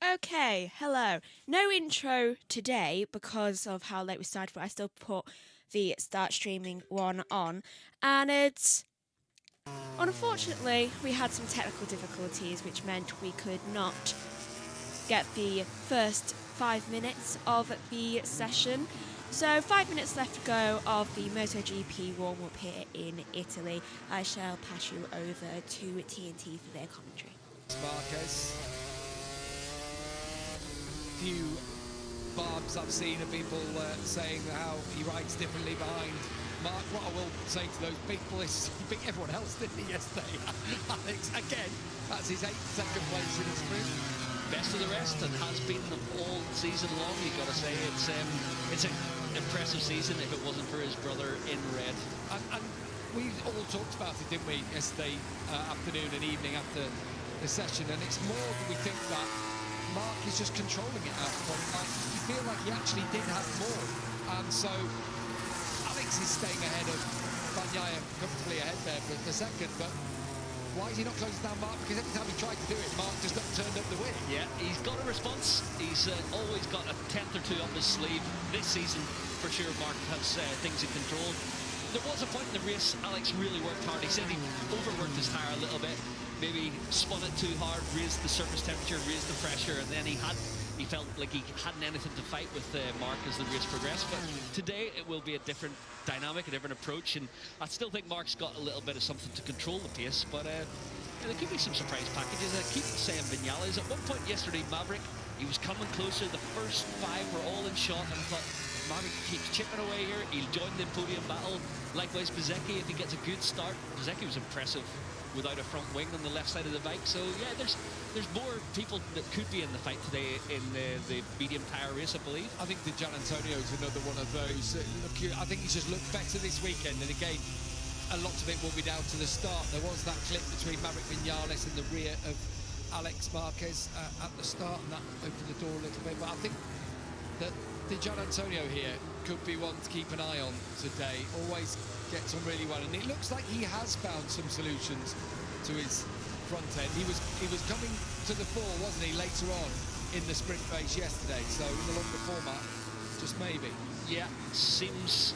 Okay, hello. No intro today because of how late we started, but I still put the start streaming one on. And it's... Unfortunately, we had some technical difficulties, which meant we could not get the first 5 minutes of the session. So 5 minutes left to go of the MotoGP warm-up here in Italy. I shall pass you over to TNT for their commentary. Marquez. Few barbs I've seen of people saying how he rides differently behind Mark. What I will say to those people is he beat everyone else, didn't he, yesterday? Alex, again, that's his 8th second place in his sprint. Best of the rest, and has been all season long. You've got to say it's an impressive season if it wasn't for his brother in red. And we all talked about it, didn't we, yesterday afternoon and evening after the session, and it's more that we think that Mark is just controlling it out front. Like, you feel like he actually did have more, and so Alex is staying ahead of Bagnaia, comfortably ahead there for the second, but why is he not closing down Mark? Because every time he tried to do it, Mark just turned up the win. Yeah, he's got a response. He's always got a 10th or 2 up his sleeve. This season, for sure, Mark has things in control. There was a point in the race, Alex really worked hard. He said he overworked his tyre a little bit, maybe spun it too hard, raised the surface temperature, raised the pressure, and then he felt like he hadn't anything to fight with Mark as the race progressed. But today it will be a different dynamic, a different approach, and I still think Mark's got a little bit of something to control the pace, but there could be some surprise packages. I keep saying Vinales. At one point yesterday, Maverick, he was coming closer. The first 5 were all in shot, and I thought, Maverick keeps chipping away here. He'll join the podium battle. Likewise, Bsky, if he gets a good start. Bsky was impressive without a front wing on the left side of the bike. So yeah, there's more people that could be in the fight today in the medium tyre race, I believe. I think Gian Antonio is another one of those. I think he's just looked better this weekend, and again, a lot of it will be down to the start. There was that clip between Maverick Vinales in the rear of Alex Marquez at the start, and that opened the door a little bit. But I think that Gian Antonio here could be one to keep an eye on today. Always gets on really well, and it looks like he has found some solutions to his front end. He was coming to the fore, wasn't he, later on in the sprint race yesterday? So in the longer format, just maybe. Yeah, seems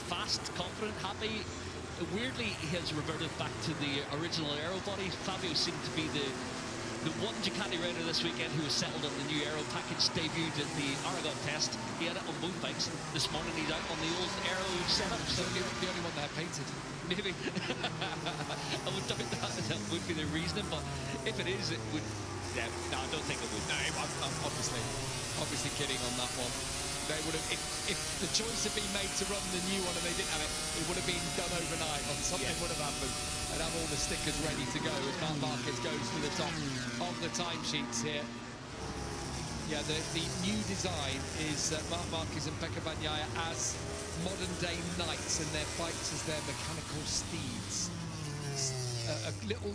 fast, confident, happy. Weirdly, he has reverted back to the original aero body. Fabio seemed to be the one Ducati rider this weekend who was settled on the new aero package, debuted at the Aragon test. He had it on both bikes. This morning he's out on the old aero setup. So the only one they have painted. Maybe. I would doubt that would be the reasoning, but if it is, it would. Yeah, no, I don't think it would. No, I'm obviously kidding on that one. They would have, if the choice had been made to run the new one and they didn't have it, it would have been done overnight, or something would have happened, and have all the stickers ready to go as Marc Marquez goes to the top of the timesheets here. Yeah, the new design is Marc Marquez and Pecco Bagnaia as modern-day knights, and their bikes as their mechanical steeds. A little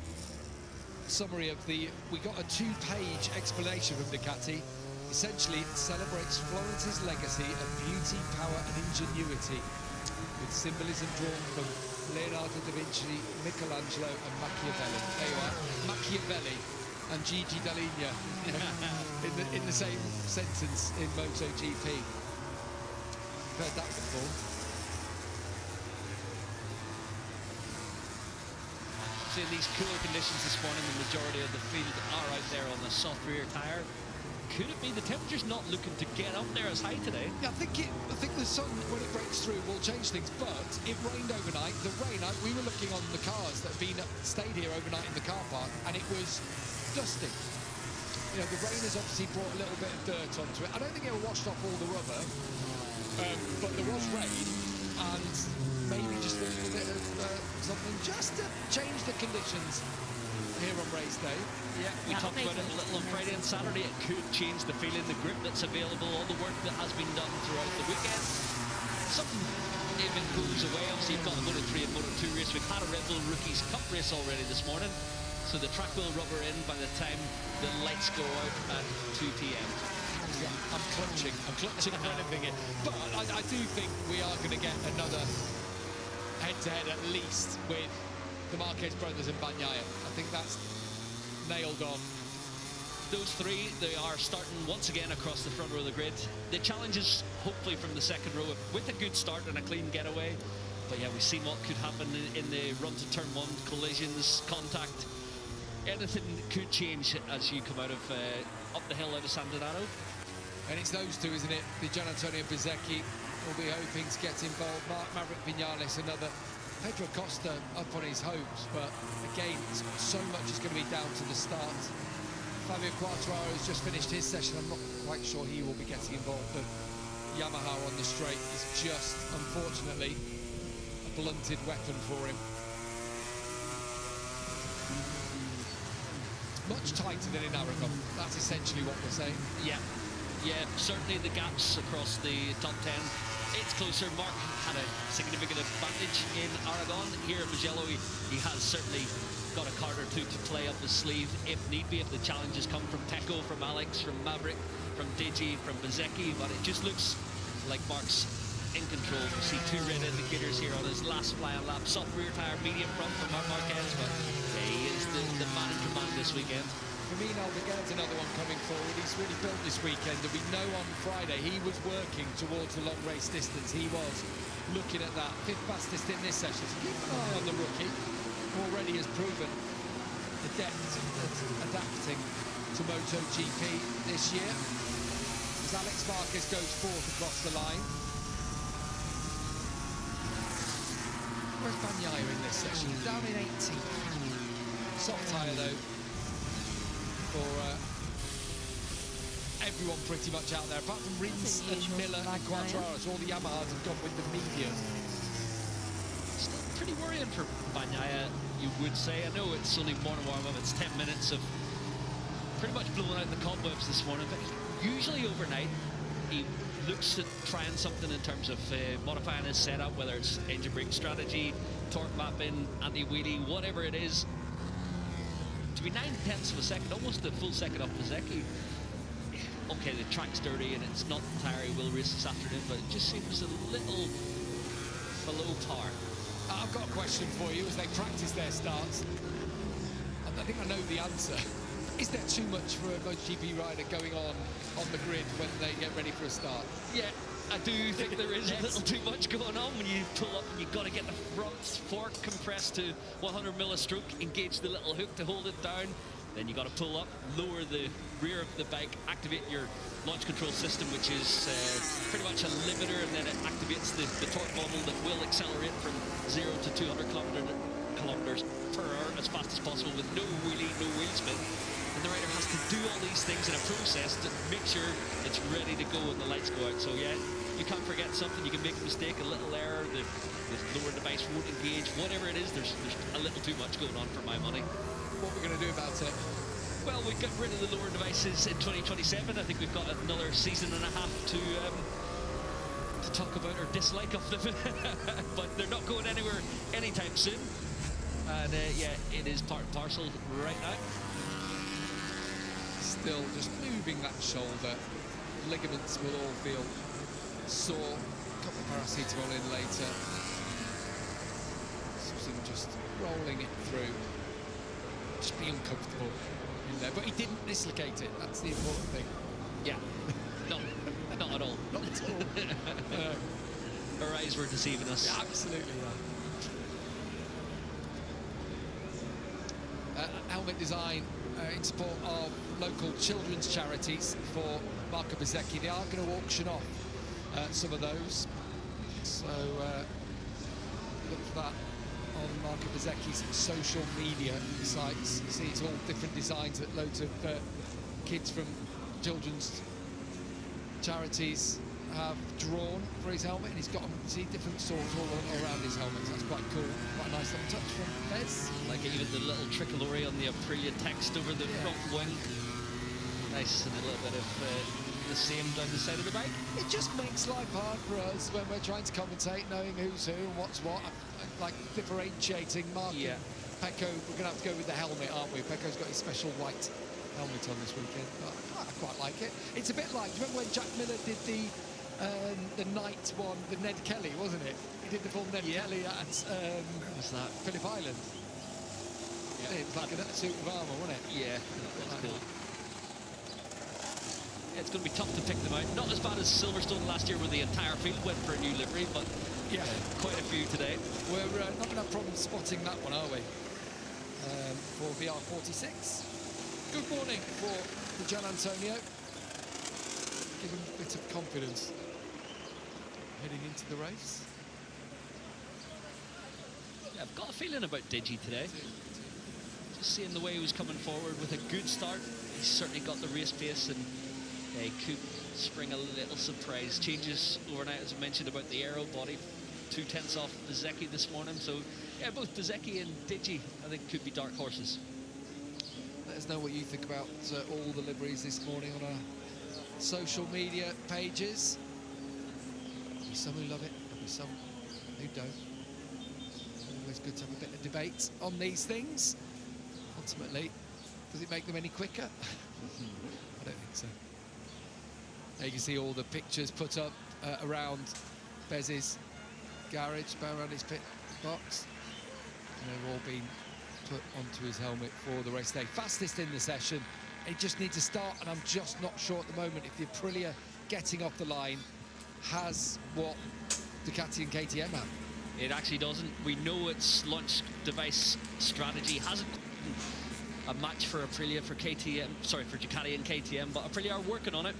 summary of we got a 2-page explanation from Ducati. Essentially, it celebrates Florence's legacy of beauty, power and ingenuity, with symbolism drawn from Leonardo da Vinci, Michelangelo and Machiavelli. There you are, Machiavelli and Gigi Dall'Igna in the same sentence in MotoGP. You've heard that before. So in these cooler conditions this morning, the majority of the field are out there on the soft rear tyre. Could it be the temperature's not looking to get up there as high today? Yeah, I think the sun, when it breaks through, will change things, but it rained overnight. The rain, we were looking on the cars that had stayed here overnight in the car park, and it was dusty. You know, the rain has obviously brought a little bit of dirt onto it. I don't think it washed off all the rubber, but there was rain, and maybe just a little bit of something just to change the conditions here on race day. Yeah, we talked about it a little on Friday and Saturday. It could change the feeling, the grip that's available, all the work that has been done throughout the weekend. Something, if it goes away, obviously you've got a Moto3 and Moto2 race. We've had a Red Bull Rookies Cup race already this morning, so the track will rubber in by the time the lights go out at 2 p.m. Yeah, I'm clutching for anything here. But I do think we are going to get another head-to-head at least with the Marquez brothers and Bagnaia. I think that's nailed on. those three, they are starting once again across the front row of the grid. The challenge is hopefully from the second row with a good start and a clean getaway. But yeah, we've seen what could happen in the run to turn one, collisions, contact. Anything could change as you come out of up the hill out of San Donato. And it's those two, isn't it? The Gian Antonio Bezzecchi will be hoping to get involved. Maverick Vinales, another. Pedro Costa up on his hopes, but again, so much is going to be down to the start. Fabio Quartararo has just finished his session. I'm not quite sure he will be getting involved, but Yamaha on the straight is just, unfortunately, a blunted weapon for him. Much tighter than in Aragon. That's essentially what we're saying. Yeah, certainly the gaps across the top 10. It's closer. Mark had a significant advantage in Aragon. Here at Mugello, he has certainly got a card or two to play up his sleeve if need be, if the challenges come from Pecco, from Alex, from Maverick, from Digi, from Bezzecchi. But it just looks like Mark's in control. We see two red indicators here on his last flying lap. Soft rear tyre, medium front from Marc Marquez, but he is the man in command this weekend. Camino Albuquerque's another one coming forward. He's really built this weekend, and we know on Friday he was working towards the long race distance. He was looking at that fifth fastest in this session. So keep an eye on the rookie. Already has proven the depth of adapting to MotoGP this year. As Alex Marquez goes fourth across the line. Where's Bagnaia in this session? Down in 18th. Soft tyre though. For everyone pretty much out there, apart from Rins and Miller and Quartararo. So all the Yamahas have gone with the medium. Still pretty worrying for Bagnaia, you would say. I know it's only morning warm-up, it's 10 minutes of pretty much blowing out the cobwebs this morning, but usually overnight he looks at trying something in terms of modifying his setup, whether it's engine brake strategy, torque mapping, anti-wheelie, whatever it is. To be 9/10 of a second, almost a full second off Bezzecchi. Okay, the track's dirty and it's not the tyre he will race this afternoon, but it just seems a little below par. I've got a question for you as they practice their starts. I think I know the answer. Is there too much for a MotoGP rider going on the grid when they get ready for a start? Yeah, I do think there is a little too much going on when you pull up and you've got to get the front fork compressed to 100 mil a stroke, engage the little hook to hold it down, then you got to pull up, lower the rear of the bike, activate your launch control system, which is pretty much a limiter, and then it activates the torque model that will accelerate from 0 to 200 kilometers per hour as fast as possible with no wheelie, no wheel spin. And the rider has to do all these things in a process to make sure it's ready to go when the lights go out. So yeah, you can't forget something, you can make a mistake, a little error, the lower device won't engage, whatever it is, there's a little too much going on for my money. What we're going to do about it? Well, we got rid of the lower devices in 2027. I think we've got another season and a half to talk about our dislike of them. But they're not going anywhere anytime soon. And yeah, it is part and parcel right now. Still just moving that shoulder. Ligaments will all feel sore. A couple of paracetamol in later. Susan just rolling it through. Just be uncomfortable in there. But he didn't dislocate it. That's the important thing. Yeah. No, not at all. Not at all. Our eyes were deceiving us. Yeah, absolutely. Helmet design in support of local children's charities for Marco Bezzecchi. They are going to auction off some of those. So look for that on Marco Bezzecchi's social media sites. You see it's all different designs that loads of kids from children's charities have drawn for his helmet, and he's got them, see, different swords all around his helmet. So that's quite cool. Quite a nice little touch from Bez. Like even the little tricolore on the Aprilia text over the front wing. Nice, and a little bit of the same down the side of the bike. It just makes life hard for us when we're trying to commentate, knowing who's who and what's what. Like differentiating Mark and Pecco. We're going to have to go with the helmet, aren't we? Pecco's got his special white helmet on this weekend. But I quite like it. It's a bit like, do you remember when Jack Miller did the night one, the Ned Kelly, wasn't it? He did the full Ned Kelly at what's that? Phillip Island. Yeah. It was like a suit of armour, wasn't it? Yeah, that's cool. it's going to be tough to pick them out. Not as bad as Silverstone last year where the entire field went for a new livery, but Yeah. quite a few today. We're not going to have problems spotting that one, are we? For VR46. Good morning for the Gian Antonio. Give him a bit of confidence heading into the race. Yeah, I've got a feeling about Digi today. Just seeing the way he was coming forward with a good start. He's certainly got the race pace, and he could spring a little surprise. Changes overnight, as I mentioned, about the aero body. 2/10 off Bezzecchi this morning. So, yeah, both Bezzecchi and Digi, I think, could be dark horses. Let us know what you think about all the liveries this morning on our social media pages. There'll be some who love it, there'll be some who don't. Always good to have a bit of debate on these things. Ultimately, does it make them any quicker? I don't think so. There you can see all the pictures put up around Bez's garage, around his pit box. And they've all been put onto his helmet for the race day. Fastest in the session. He just needs to start, and I'm just not sure at the moment if the Aprilia getting off the line has what Ducati and KTM have. It actually doesn't. We know its launch device strategy hasn't a match for Aprilia, for KTM, sorry, for Ducati and KTM, but Aprilia are working on it.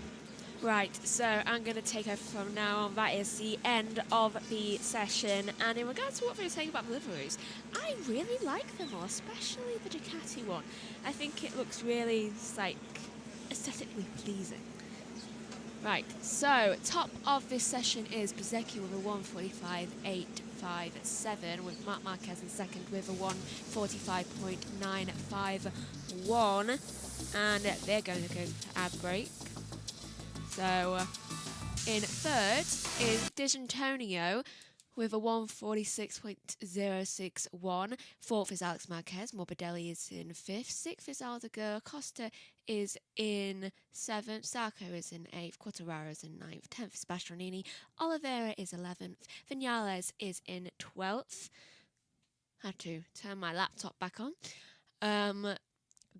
Right, so I'm going to take over from now on. That is the end of the session. And in regards to what we were saying about the liveries, I really like them all, especially the Ducati one. I think it looks really, like, aesthetically pleasing. Right, so top of this session is Bezzecchi with a 1:45.857, with Marc Marquez in second with a 1:45.951, and they're going to go to ad break. So in third is D'Antonio with a 1:46.061. Fourth is Alex Marquez. Morbidelli is in fifth. Sixth is Aldeguer. Costa is in seventh. Sarko is in eighth. Quartararo is in ninth. 10th is Bastianini. Oliveira is 11th. Vinales is in 12th. Had to turn my laptop back on.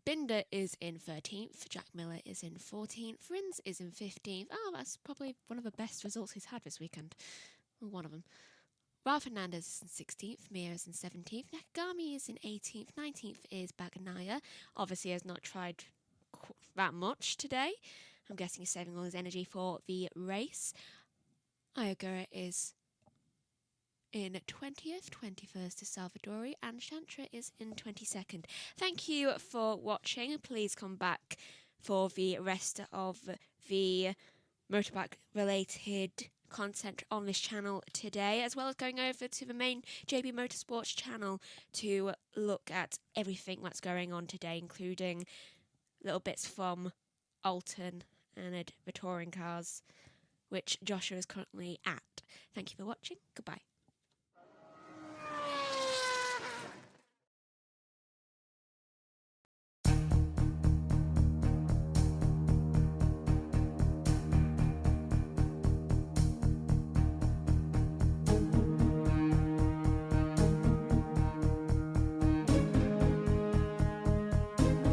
Binder is in 13th, Jack Miller is in 14th, Rins is in 15th. Oh, that's probably one of the best results he's had this weekend. Well, one of them. Ralph Fernandez is in 16th, Mir is in 17th, Nakagami is in 18th, 19th is Bagnaia. Obviously has not tried that much today. I'm guessing he's saving all his energy for the race. Ayagura is in 20th, 21st is Salvadori, and Chantra is in 22nd. Thank you for watching. Please come back for the rest of the motorbike related content on this channel today, as well as going over to the main JB Motorsports channel to look at everything that's going on today, including little bits from Alton and the touring cars, which Joshua is currently at. Thank you for watching. Goodbye.